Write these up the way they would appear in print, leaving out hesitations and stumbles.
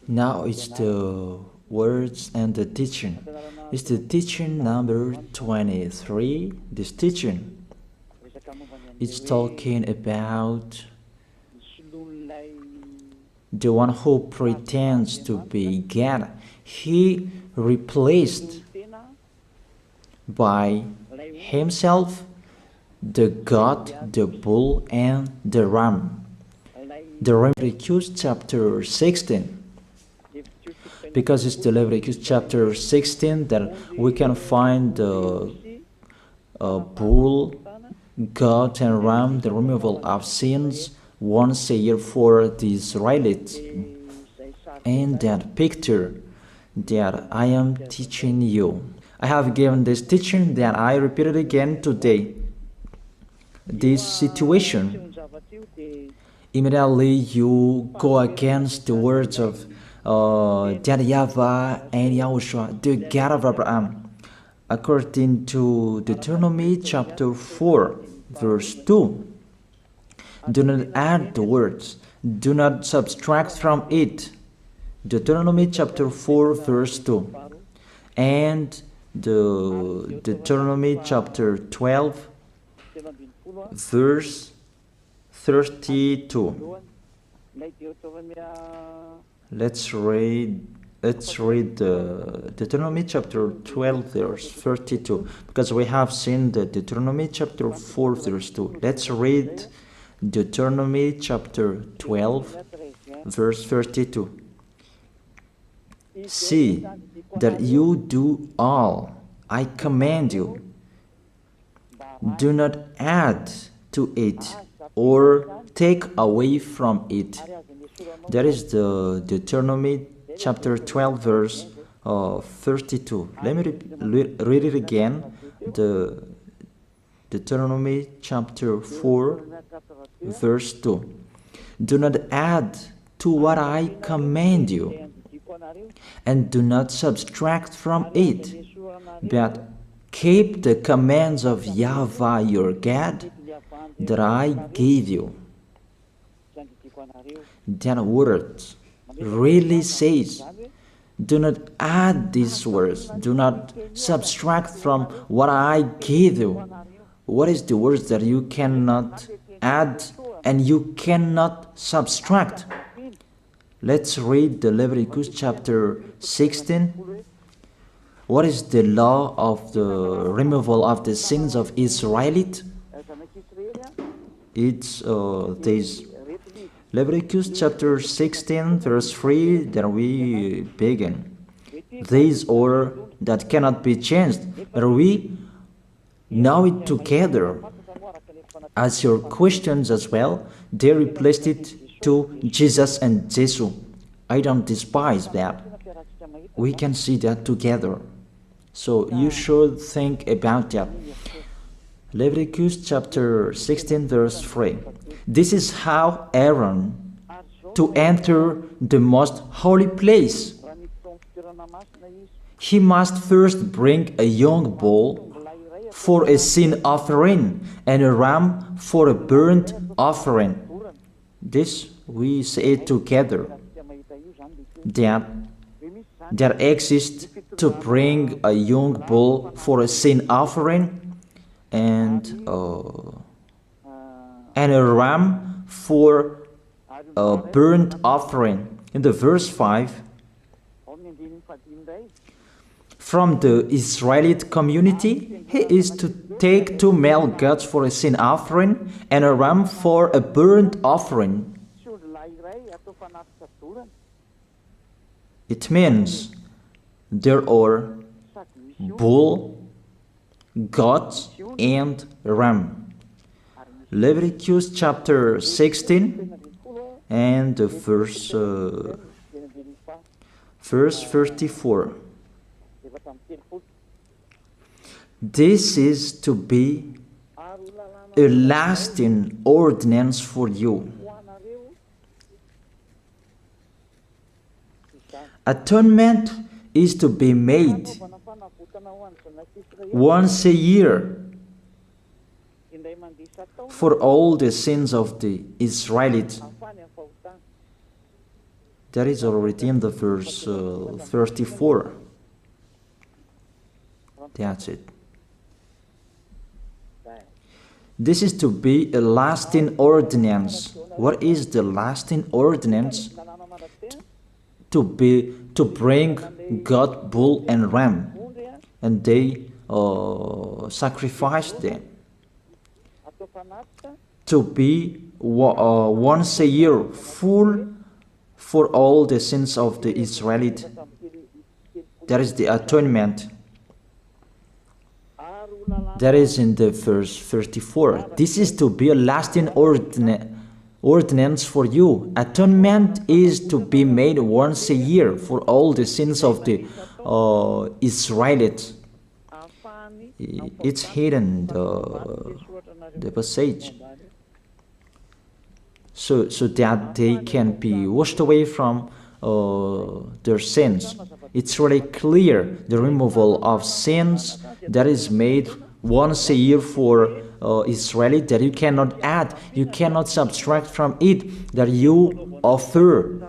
Now it's the words and the teaching. It's the teaching number 23. This teaching is talking about the one who pretends to be God. He replaced by himself the God, the bull, and the ram. The Leviticus chapter 16. Because it's the Leviticus chapter 16 that we can find the bull, goat, and ram, the removal of sins once a year for the Israelites. And that picture that I am teaching you. I have given this teaching that I repeat it again today. This situation, immediately you go against the words of that YAHVAH and YAHOSHUAH, the God of Abraham. According to Deuteronomy chapter 4, verse 2. Do not add the words, do not subtract from it. Deuteronomy chapter 4, verse 2. And the Deuteronomy chapter 12, verse 32. Let's read the Deuteronomy chapter 12, verse 32, because we have seen the Deuteronomy chapter 4, verse 2. Let's read Deuteronomy chapter 12, verse 32. See that you do all I command you. Do not add to it or take away from it. That is the Deuteronomy chapter 12, verse 32. Let me read it again. The Deuteronomy chapter 4, verse 2. Do not add to what I command you, and do not subtract from it, but keep the commands of YAHVAH your God that I gave you. That word really says, do not add these words, do not subtract from what I gave you. What is the words that you cannot add and you cannot subtract? Let's read the Leviticus chapter 16. What is the law of the removal of the sins of Israelites? It's this Leviticus chapter 16, verse 3, that we begin. These order that cannot be changed, but we know it together. As your questions as well, they replaced it to Jesus and Jesus. I don't despise that. We can see that together. So you should think about that. Leviticus chapter 16, verse 3. This is how Aaron to enter the most holy place. He must first bring a young bull for a sin offering and a ram for a burnt offering. This we say together. That exists to bring a young bull for a sin offering and a ram for a burnt offering. In the verse 5, from the Israelite community, he is to take 2 male goats for a sin offering and a ram for a burnt offering. It means there are bull, goat, and ram. Leviticus chapter 16 and the verse 34. This is to be a lasting ordinance for you. Atonement is to be made once a year. for all the sins of the Israelites. That is already in the verse 34. That's it. This is to be a lasting ordinance. What is the lasting ordinance? To bring God, bull and ram, and they sacrificed them. To be once a year full for all the sins of the Israelites. That is the atonement. That is in the verse 34. This is to be a lasting ordinance for you. Atonement is to be made once a year for all the sins of the Israelites. It's hidden, the passage. So that they can be washed away from their sins. It's really clear, the removal of sins that is made once a year for Israeli, that you cannot add, you cannot subtract from it, that you offer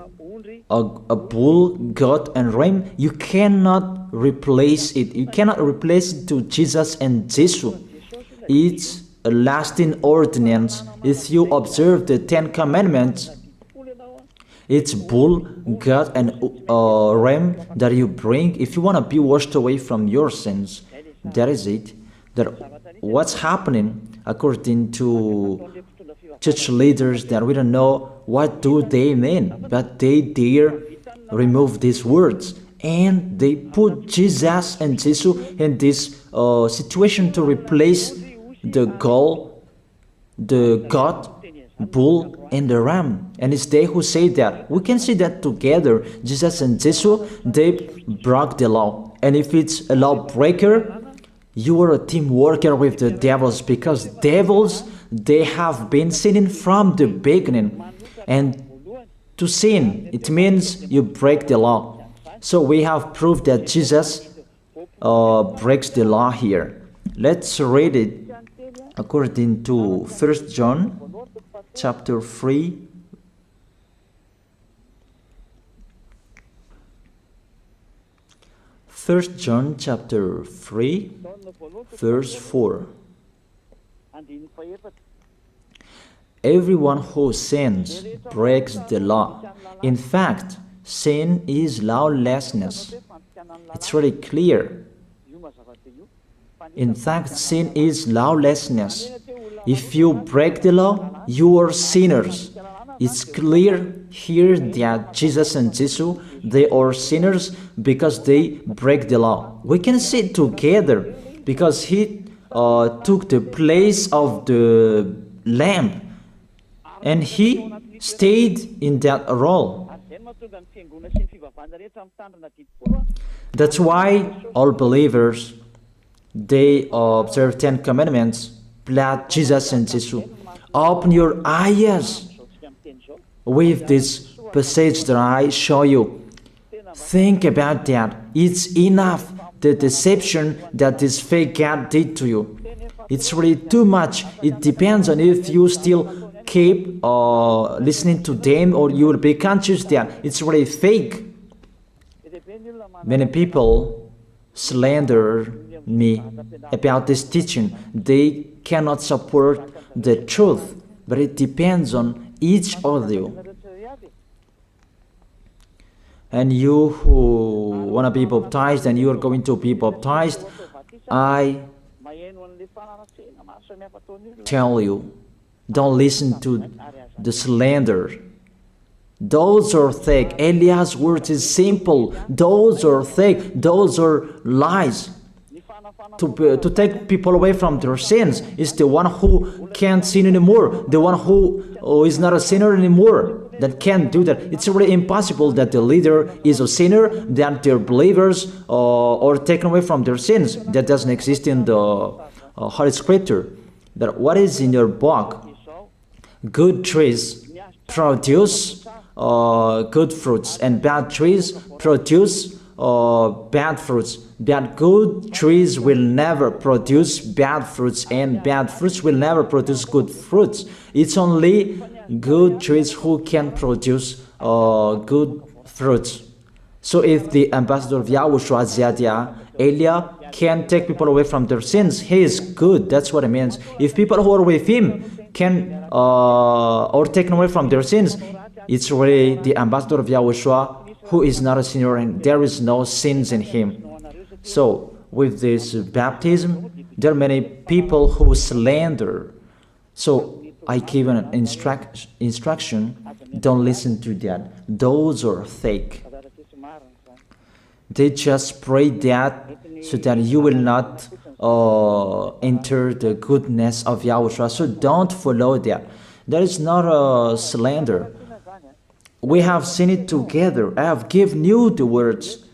a bull, goat and ram, you cannot replace it. You cannot replace it to Jesus and Jesus. It's a lasting ordinance. If you observe the 10 Commandments, it's bull, goat and ram that you bring. If you want to be washed away from your sins, that is it. That what's happening according to church leaders, that we don't know what do they mean, but they dare remove these words and they put Jesus and Jesus in this situation to replace the goat, bull and the ram. And it's they who say that. We can see that together, Jesus and Jesus, they broke the law. And if it's a lawbreaker, you are a team worker with the devils, because devils, they have been sinning from the beginning. And to sin, it means you break the law. So we have proof that Jesus breaks the law here. Let's read it according to 1 John chapter 3. First John chapter 3, verse 4. Everyone who sins breaks the law. In fact, sin is lawlessness. It's really clear. In fact, sin is lawlessness. If you break the law, you are sinners. It's clear here that Jesus and Jesus, they are sinners because they break the law. We can see it together because he took the place of the lamb and he stayed in that role. That's why all believers, they observe 10 commandments, blood, Jesus and Jesus. Open your eyes with this passage that I show you. Think about that. It's enough, the deception that this fake God did to you. It's really too much. It depends on if you still keep listening to them, or you will be conscious that it's really fake. Many people slander me about this teaching. They cannot support the truth, but it depends on each of you. And you who want to be baptized and you are going to be baptized, I tell you, don't listen to the slander. Those are fake. Eliah's words is simple. Those are fake. Those are lies. To take people away from their sins is the one who can't sin anymore. The one who is not a sinner anymore, that can't do that. It's really impossible that the leader is a sinner, that their believers are taken away from their sins. That doesn't exist in the Holy Scripture. That what is in your book? Good trees produce good fruits, and bad trees produce bad fruits. That good trees will never produce bad fruits, and bad fruits will never produce good fruits. It's only good trees who can produce good fruits. So if the ambassador of YAHOSHUAH, Ziyadiyah, Elia, can take people away from their sins, he is good. That's what it means. If people who are with him can or taken away from their sins, it's really the ambassador of YAHOSHUAH who is not a sinner, and there is no sins in him. So with this baptism, there are many people who slander. So I give an instruction, don't listen to that. Those are fake. They just pray that so that you will not enter the goodness of YAHOSHUAH. So don't follow that. That is not a slander. We have seen it together. I have given you the words.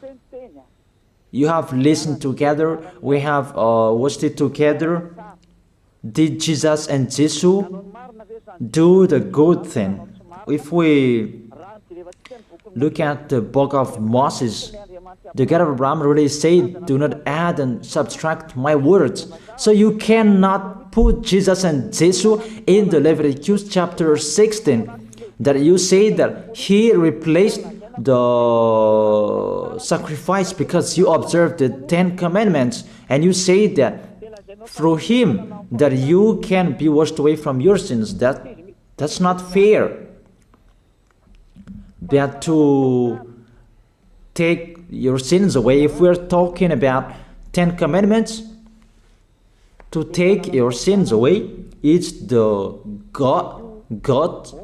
You have listened together. We have watched it together. Did Jesus and Jesus do the good thing? If we look at the book of Moses, the God of Abraham really said, do not add and subtract my words. So you cannot put Jesus and Jesus in the Leviticus chapter 16. That you say that he replaced the sacrifice because you observed the 10 commandments. And you say that through him that you can be washed away from your sins. That's not fair. That to take your sins away, if we're talking about 10 commandments, to take your sins away, it's the goat,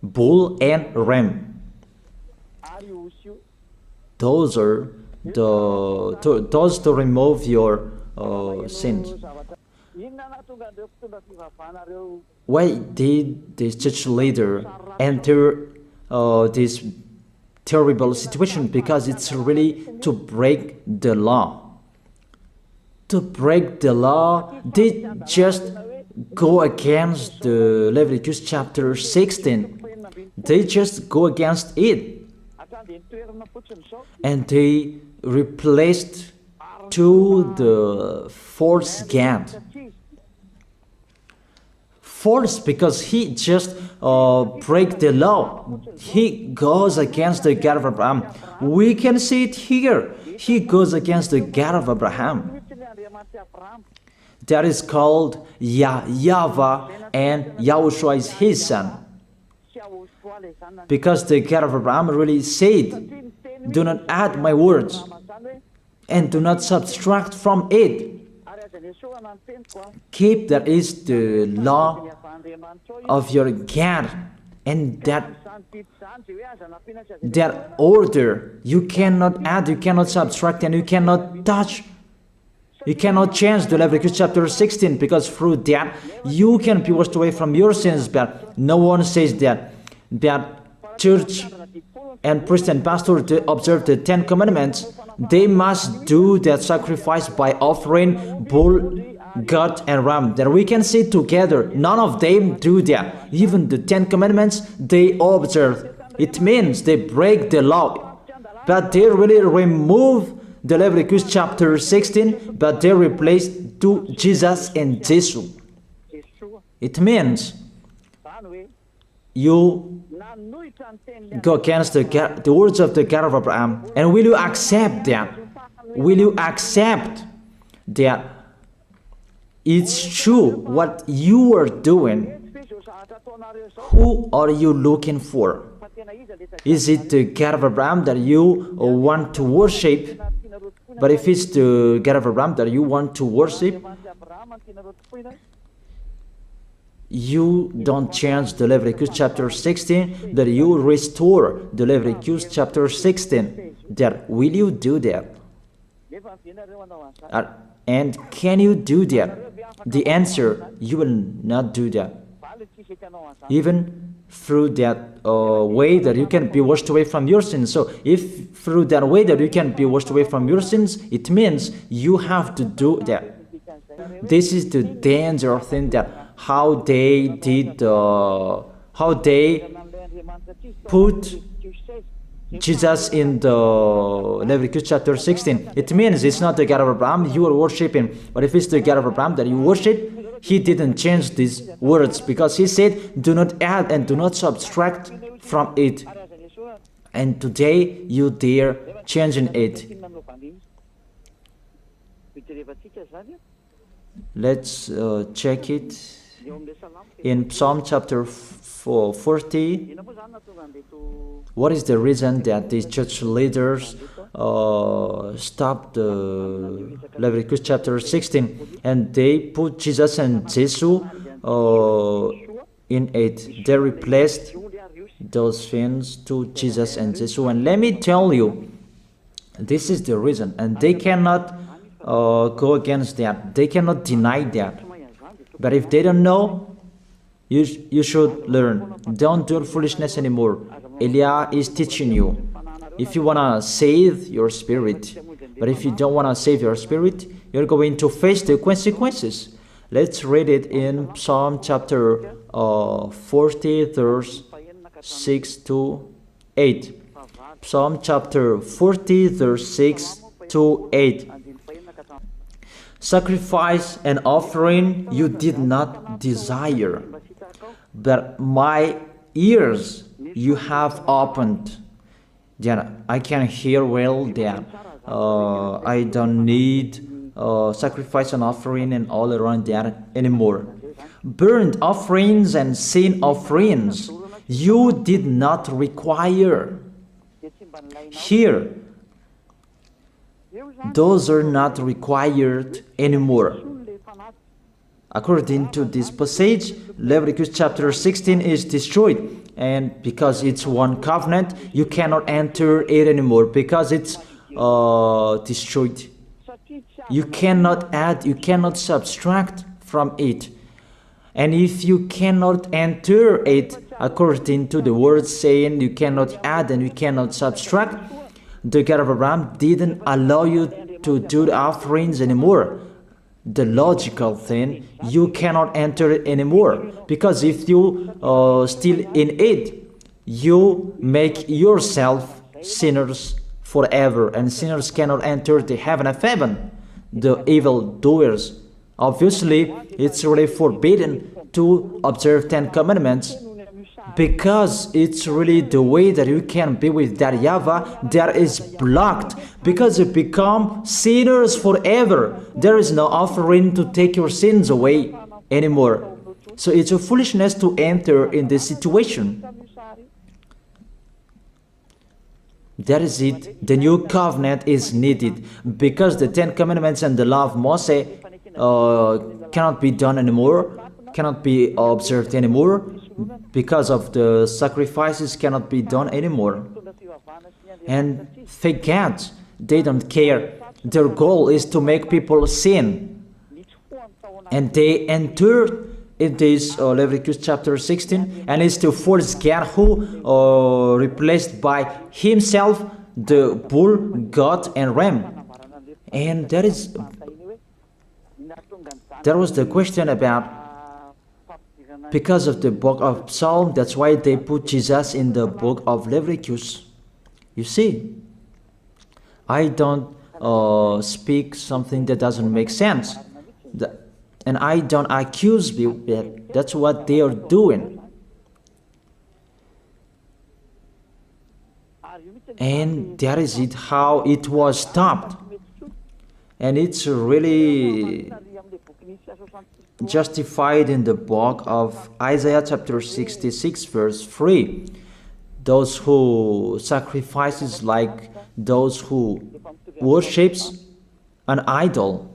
bull, and ram. Those are those to remove your sins. Why did this church leader enter this terrible situation? Because it's really to break the law. To break the law, they just go against the Leviticus chapter 16. They just go against it. And they replaced to the false God. False because he just break the law. He goes against the God of Abraham. We can see it here. He goes against the God of Abraham. That is called YAHVAH, and YAHOSHUAH is his son. Because the God of Abraham really said, do not add my words and do not subtract from it. Keep, that is the law of your God, and that order. You cannot add, you cannot subtract, and you cannot touch. You cannot change the Leviticus chapter 16, because through that you can be washed away from your sins. But no one says that church and priest and pastor to observe the 10 commandments, they must do that sacrifice by offering bull, goat, and ram. That we can see together. None of them do that. Even the 10 commandments they observe. It means they break the law. But they really remove the Leviticus chapter 16, but they replace to Jesus and Jesus. It means you go against the words of the God of Abraham. And will you accept that? Will you accept that it's true what you are doing? Who are you looking for? Is it the God of Abraham that you want to worship? But if it's the God of Abraham that you want to worship, you don't change the Leviticus chapter 16, that you restore the Leviticus chapter 16. That will you do that? And can you do that? The answer, you will not do that. Even through that way that you can be washed away from your sins. So if through that way that you can be washed away from your sins, it means you have to do that. This is the danger thing, that how they did, how they put Jesus in the Leviticus chapter 16, it means it's not the God of Abraham you are worshiping. But if it's the God of Abraham that you worship, he didn't change these words, because he said, do not add and do not subtract from it. And today you dare changing it. Let's check it in Psalm chapter 40. What is the reason that these church leaders stopped the Leviticus chapter 16 and they put Jesus and Jesus in it? They replaced those things to Jesus and Jesus. And let me tell you, this is the reason, and they cannot go against that. They cannot deny that. But if they don't know, you should learn. Don't do foolishness anymore. Elia is teaching you. If you want to save your spirit, but if you don't want to save your spirit, you're going to face the consequences. Let's read it in Psalm chapter 40, verse 6 to 8. Psalm chapter 40, verse 6 to 8. Sacrifice and offering you did not desire, but my ears you have opened. Then I can hear well that I don't need sacrifice and offering and all around that anymore. Burnt offerings and sin offerings you did not require. Here, those are not required anymore. According to this passage, Leviticus chapter 16 is destroyed, and because it's one covenant, you cannot enter it anymore because it's destroyed. You cannot add, you cannot subtract from it. And if you cannot enter it according to the words saying you cannot add and you cannot subtract, the God of Abraham didn't allow you to do the offerings anymore. The logical thing, you cannot enter it anymore, because if you still in it, you make yourself sinners forever, and sinners cannot enter the heaven of heaven, the evil doers. Obviously, it's really forbidden to observe 10 commandments, because it's really the way that you can be with that YAHVAH that is blocked, because you become sinners forever. There is no offering to take your sins away anymore. So it's a foolishness to enter in this situation. That is it. The new covenant is needed, because the 10 commandments and the law of Moses cannot be done anymore, cannot be observed anymore, because of the sacrifices cannot be done anymore. And fake gods, they don't care. Their goal is to make people sin. And they entered in this Leviticus chapter 16, and it's to force God, who replaced by himself the bull, goat, and ram. And that was the question about, because of the book of Psalm, that's why they put Jesus in the book of Leviticus. You see, I don't speak something that doesn't make sense. And I don't accuse people. That's what they are doing. And that is it, how it was stopped. And it's really justified in the book of Isaiah chapter 66 verse 3. Those who sacrifices like those who worships an idol.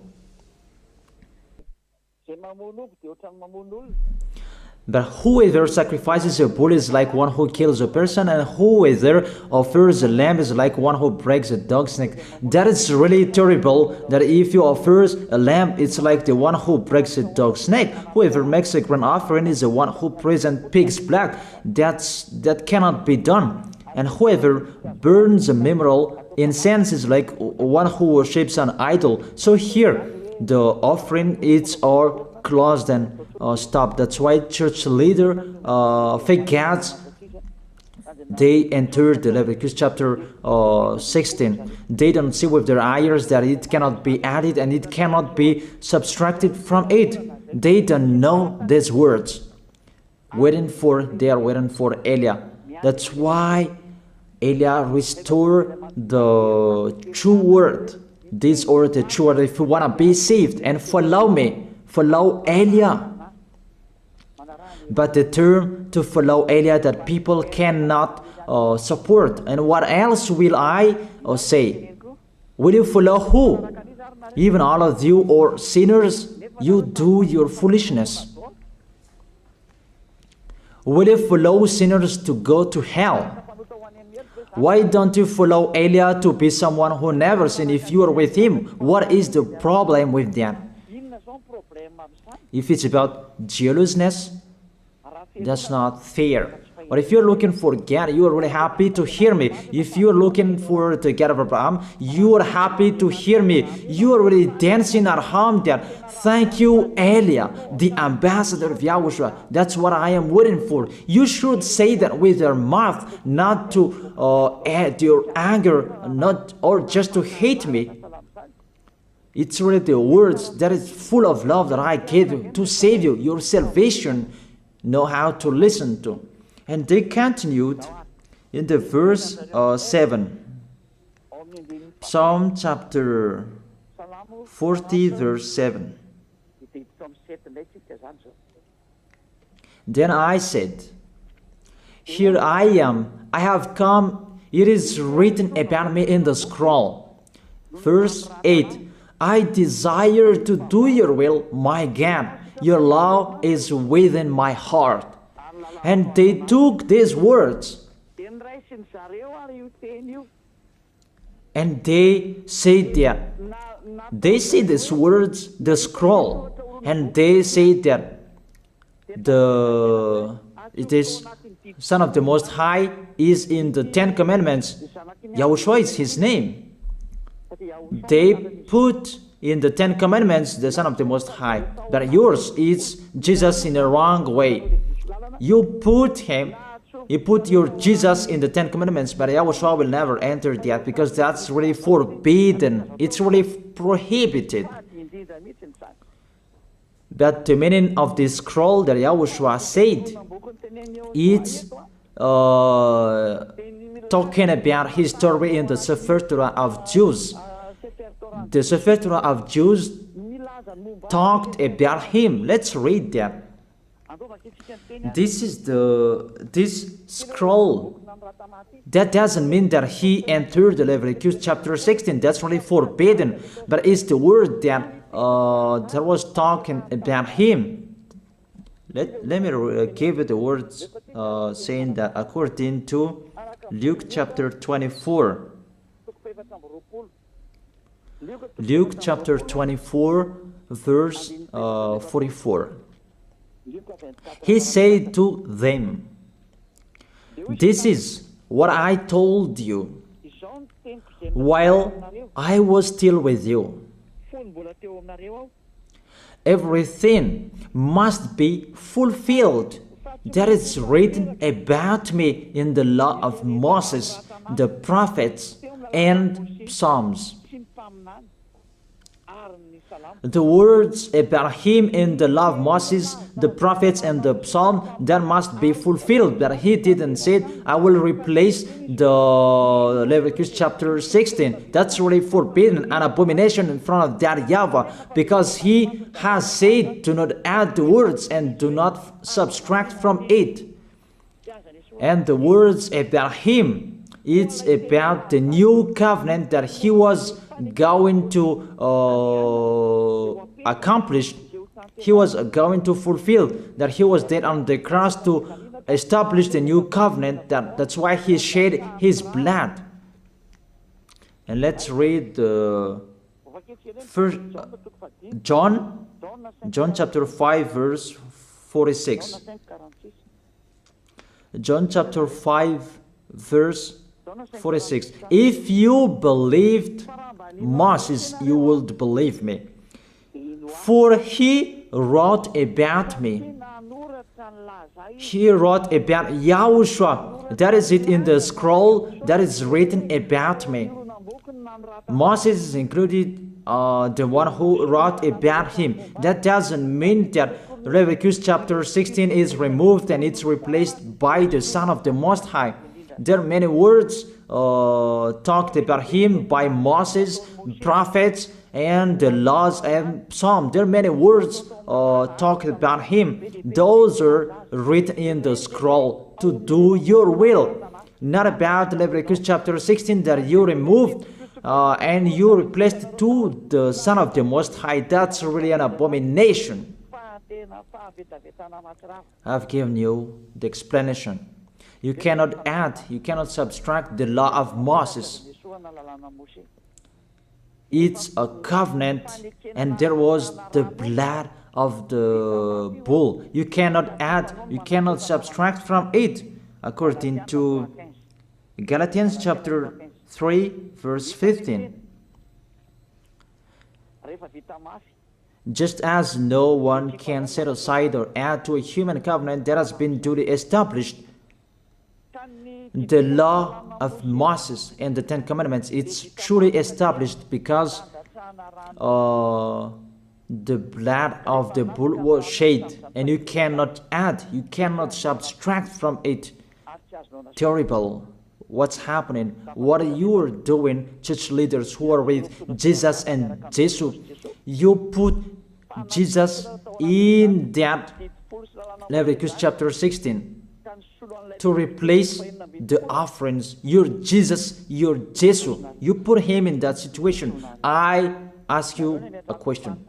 But whoever sacrifices a bull is like one who kills a person, and whoever offers a lamb is like one who breaks a dog's neck. That is really terrible, that if you offer a lamb, it's like the one who breaks a dog's neck. Whoever makes a grain offering is the one who prays and pig's blood. That cannot be done. And whoever burns a memorial incense is like one who worships an idol. So here, the offering is all closed and stopped. That's why church leader, fake gods, they entered the Leviticus chapter 16. They don't see with their eyes that it cannot be added and it cannot be subtracted from it. They don't know these words. They are waiting for Elia. That's why Elia restored the true word. This or the true word. If you want to be saved and follow me, follow Elia. But the term to follow Elia that people cannot support. And what else will I say? Will you follow who? Even all of you or sinners, you do your foolishness. Will you follow sinners to go to hell? Why don't you follow Elia to be someone who never sinned if you are with him? What is the problem with that? If it's about jealousness, that's not fair. But if you're looking for God, you are really happy to hear me. If you're looking for the God of Abraham, you are happy to hear me. You are really dancing at home there. Thank you, Elia, the ambassador of Yahushua. That's what I am waiting for. You should say that with your mouth, not to add your anger, or just to hate me. It's really the words that is full of love that I gave you to save you. Your salvation, know how to listen to. And they continued in the verse 7. Psalm chapter 40 verse 7. Then I said, here I am, I have come, it is written about me in the scroll. Verse 8. I desire to do your will, my God. Your law is within my heart. And they took these words and they said that they see these words, the scroll, and they say that it is Son of the Most High is in the 10 Commandments. Yahushua is his name. They put in the 10 Commandments the Son of the Most High, but yours is Jesus in the wrong way. You put your Jesus in the 10 Commandments, but Yahushua will never enter that because that's really forbidden. It's really prohibited. But the meaning of this scroll that Yahushua said, it's talking about his story in the Sefer Torah of Jews. The Sefer Torah of Jews talked about him. Let's read that. This scroll. That doesn't mean that he entered the Leviticus chapter 16. That's really forbidden. But it's the word that was talking about him. Let me give you the words saying that according to Luke chapter 24. Luke chapter 24 verse 44. He said to them, this is what I told you while I was still with you. Everything must be fulfilled that is written about me in the law of Moses, the prophets, and Psalms. The words about him in the law of Moses, the prophets, and the psalm, that must be fulfilled. But he didn't say, I will replace the Leviticus chapter 16. That's really forbidden, an abomination in front of that YAHVAH, because he has said, do not add the words and do not subtract from it. And the words about him, it's about the new covenant that he was going to accomplish. He was going to fulfill, that he was dead on the cross to establish the new covenant. That's why he shed his blood. And let's read first John chapter 5 verse 46. John chapter 5 verse 46. If you believed Moses, you would believe me, for he wrote about me. He wrote about Yahushua, That is it in the scroll that is written about me. Moses is included, the one who wrote about him. That doesn't mean that Leviticus chapter 16 is removed and it's replaced by the Son of the Most High. There are many words talked about him by Moses, prophets, and the laws and Psalm. There are many words talked about him. Those are written in the scroll to do your will. Not about Leviticus chapter 16 that you removed and you replaced to the Son of the Most High. That's really an abomination. I've given you the explanation. You cannot add, you cannot subtract the law of Moses. It's a covenant, and there was the blood of the bull. You cannot add, you cannot subtract from it, according to Galatians chapter 3, verse 15. Just as no one can set aside or add to a human covenant that has been duly established, the law of Moses and the Ten Commandments, it's truly established because the blood of the bull was shed, and you cannot add, you cannot subtract from it. Terrible. What's happening? What are you doing, church leaders who are with Jesus and Jesus? You put Jesus in that Leviticus chapter 16 to replace the offerings. You're Jesus, you're Jesus. You put him in that situation. I ask you a question.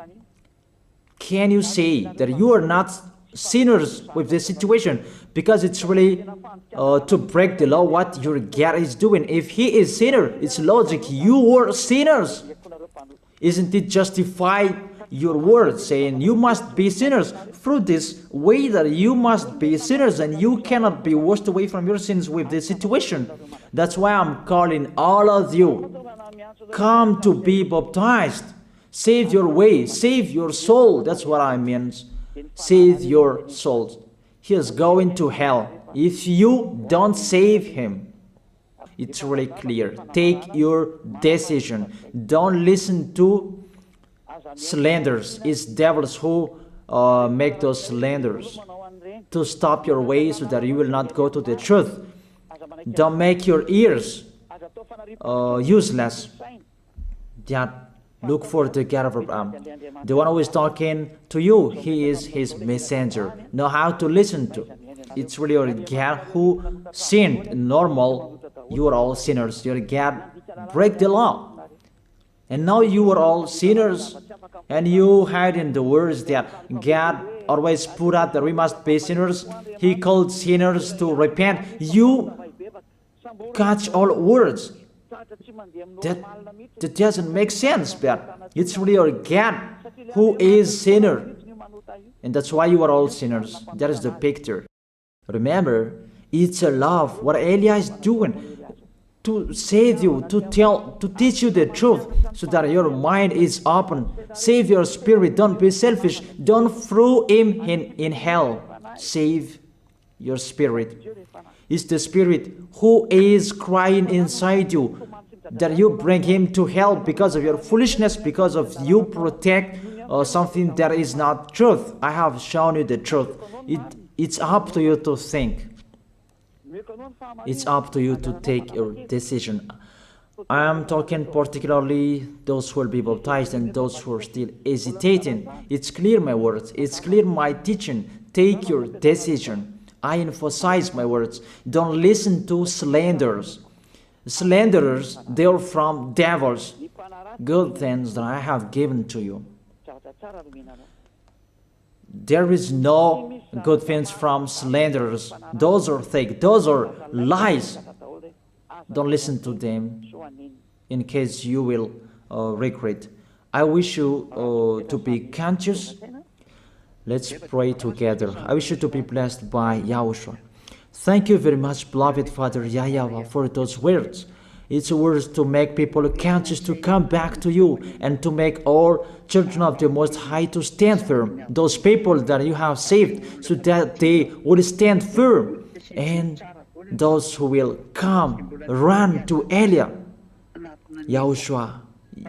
Can you say that you are not sinners with this situation? Because it's really to break the law what your God is doing. If he is sinner, it's logic. You were sinners. Isn't it justified your word saying you must be sinners through this way that you must be sinners and you cannot be washed away from your sins with this situation? That's why I'm calling all of you, come to be baptized. Save your way, save your soul. That's what I mean. Save your souls. He is going to hell if you don't save him. It's really clear. Take your decision. Don't listen to slanders. It's devils who make those slanders to stop your way so that you will not go to the truth. Don't make your ears useless. Look for the God of Abraham. The one who is talking to you, he is his messenger. Know how to listen to. It's really your God who sinned. Normal, you are all sinners. Your God break the law. And now you are all sinners. And you hide in the words that God always put out that we must be sinners. He called sinners to repent. You catch all words. That doesn't make sense, but it's really your God who is sinner. And that's why you are all sinners. That is the picture. Remember, it's a love. What Elia is doing to save you, to teach you the truth so that your mind is open. Save your spirit. Don't be selfish. Don't throw him in hell. Save your spirit. It's the spirit who is crying inside you that you bring him to hell because of your foolishness, because of you protect something that is not truth. I have shown you the truth. It's up to you to think. It's up to you to take your decision. I am talking particularly those who will be baptized and those who are still hesitating. It's clear my words. It's clear my teaching. Take your decision. I emphasize my words. Don't listen to slanders. Slanderers, they are from devils. Good things that I have given to you. There is no good things from slanderers. Those are fake. Those are lies. Don't listen to them in case you will regret. I wish you to be conscious. Let's pray together. I wish you to be blessed by YAHOSHUAH. Thank you very much, beloved Father YAHVAH, for those words. It's words to make people conscious to come back to you and to make all children of the Most High to stand firm. Those people that you have saved so that they will stand firm and those who will come, run to Elia. Yahushua,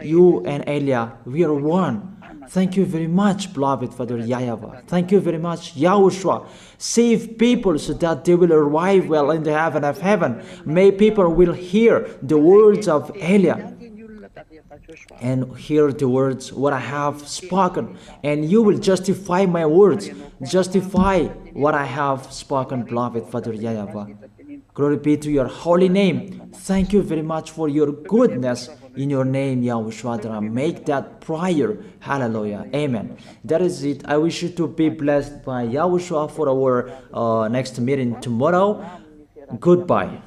you and Elia, we are one. Thank you very much, beloved Father YAHVAH. Thank you very much, Yahushua. Save people so that they will arrive well in the heaven of heaven. May people will hear the words of Elia and hear the words what I have spoken, and you will justify my words, justify what I have spoken, beloved Father YAHVAH. Glory be to your holy name. Thank you very much for your goodness. In your name, Yahushua, that I make that prayer. Hallelujah. Amen. That is it. I wish you to be blessed by Yahushua for our next meeting tomorrow. Goodbye.